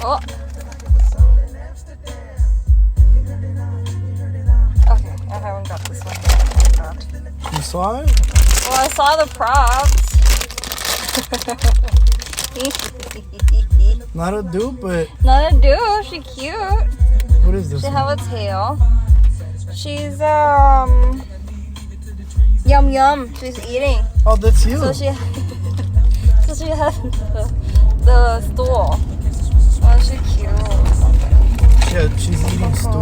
Oh. Okay, I haven't got this one yet. I got. You saw it? Well, I saw the props. Not a dupe, but Not a dude. She cute. what is this? She one? have a tail. She's yum yum. She's eating. Oh, that's you. So she has the stool. Oh, she's cute. Yeah, she's eating stew.